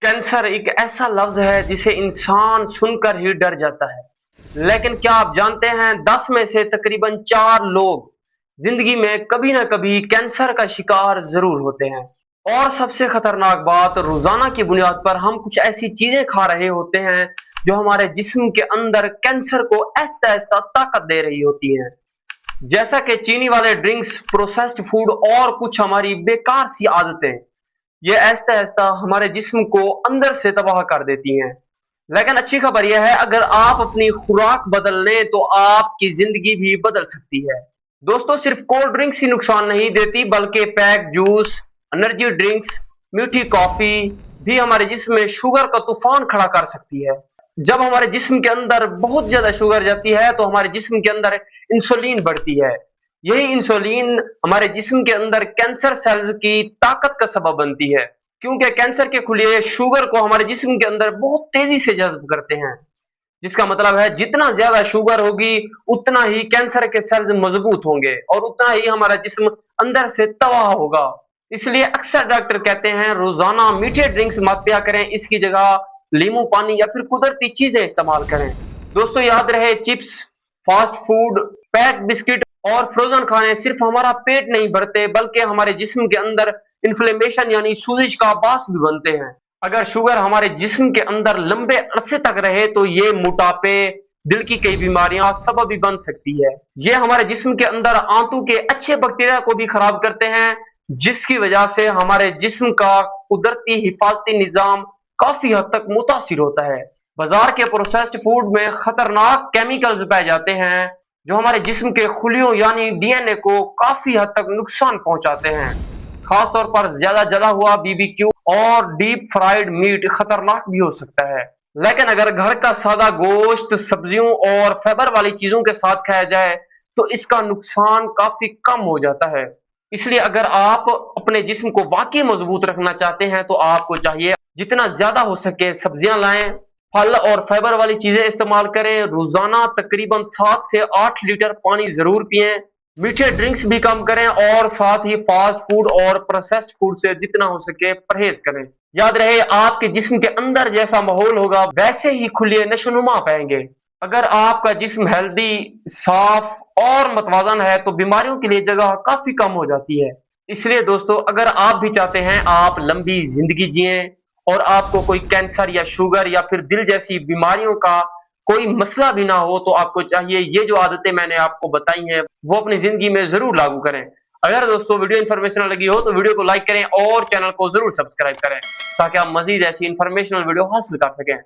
Cancer एक ऐसा लफ्ज है जिसे इंसान सुनकर ही डर जाता है। लेकिन क्या आप जानते हैं 10 में से तकरीबन 4 लोग जिंदगी में कभी ना कभी कैंसर का शिकार जरूर होते हैं। और सबसे खतरनाक बात, रोजाना की बुनियाद पर हम कुछ ऐसी चीजें खा रहे होते हैं जो हमारे जिस्म के अंदर कैंसर को आहिस्ता आहिस्ता ताकत दे रही होती हैं। जैसा कि चीनी वाले ड्रिंक्स, प्रोसेस्ड फूड और कुछ हमारी बेकार सी आदतें, ये आहिस्ता आहिस्ता हमारे जिस्म को अंदर से तबाह कर देती हैं। लेकिन अच्छी खबर यह है, अगर आप अपनी खुराक बदल लें तो आपकी जिंदगी भी बदल सकती है। दोस्तों, सिर्फ कोल्ड ड्रिंक्स ही नुकसान नहीं देती, बल्कि पैक जूस, एनर्जी ड्रिंक्स, मीठी कॉफी भी हमारे जिस्म में शुगर का तूफान खड़ा कर सकती है। जब हमारे जिस्म के अंदर बहुत ज्यादा शुगर जाती है तो हमारे जिस्म के अंदर इंसुलिन बढ़ती है। यही इंसुलिन हमारे जिस्म के अंदर कैंसर सेल्स की ताकत का सबब बनती है, क्योंकि कैंसर के खुलिये शुगर को हमारे जिस्म के अंदर बहुत तेजी से जज्ब करते हैं। जिसका मतलब है जितना ज्यादा शुगर होगी उतना ही कैंसर के सेल्स मजबूत होंगे और उतना ही हमारा जिस्म अंदर से तबाह होगा। इसलिए अक्सर डॉक्टर कहते हैं रोजाना मीठे ड्रिंक्स मत पिया करें, इसकी जगह नींबू पानी या फिर कुदरती चीजें इस्तेमाल करें। दोस्तों, याद रहे, chips, fast food, pack biscuit और फ्रोजन खाने सिर्फ हमारा पेट नहीं भरते, बल्कि हमारे जिस्म के अंदर इन्फ्लेमेशन यानी सूजिश का बास भी बनते हैं। अगर शुगर हमारे जिस्म के अंदर लंबे अरसे तक रहे तो ये मोटापे, दिल की कई बीमारियां सबब भी बन सकती है। ये हमारे जिस्म के अंदर आंतों के अच्छे बैक्टीरिया को भी खराब करते हैं, जिसकी वजह से हमारे जिस्म का कुदरती हिफाजती निजाम काफी हद तक मुतासिर होता है। बाजार के प्रोसेस्ड फूड में खतरनाक केमिकल्स पाए जाते हैं जो हमारे जिस्म के खुलियों यानी डीएनए को काफी हद तक नुकसान पहुंचाते हैं। खासतौर पर ज्यादा जला हुआ बीबीक्यू और डीप फ्राइड मीट खतरनाक भी हो सकता है। लेकिन अगर घर का सादा गोश्त, सब्जियों और फाइबर वाली चीजों के साथ खाया जाए तो इसका नुकसान काफी कम हो जाता है। इसलिए अगर आप अपने जिस्म को वाकई मजबूत रखना चाहते हैं तो आपको चाहिए जितना ज्यादा हो सके सब्जियां लाएं, फल और फाइबर वाली चीजें इस्तेमाल करें। रोजाना तकरीबन 7 से 8 लीटर पानी जरूर पिएं। मीठे ड्रिंक्स भी कम करें और साथ ही फास्ट फूड और प्रोसेस्ड फूड से जितना हो सके परहेज करें। याद रहे, आपके जिस्म के अंदर जैसा माहौल होगा वैसे ही खुले नशोनुमा पाएंगे। अगर आपका जिस्म हेल्दी, साफ और मतवाजन है तो बीमारियों के लिए जगह काफी कम हो जाती है। इसलिए दोस्तों, अगर आप भी चाहते हैं आप लंबी जिंदगी जिए और आपको कोई कैंसर या शुगर या फिर दिल जैसी बीमारियों का कोई मसला भी ना हो, तो आपको चाहिए ये जो आदतें मैंने आपको बताई हैं वो अपनी जिंदगी में जरूर लागू करें। अगर दोस्तों वीडियो इन्फॉर्मेशनल लगी हो तो वीडियो को लाइक करें और चैनल को जरूर सब्सक्राइब करें ताकि आप मजीद ऐसी इन्फॉर्मेशनल वीडियो हासिल कर सकें।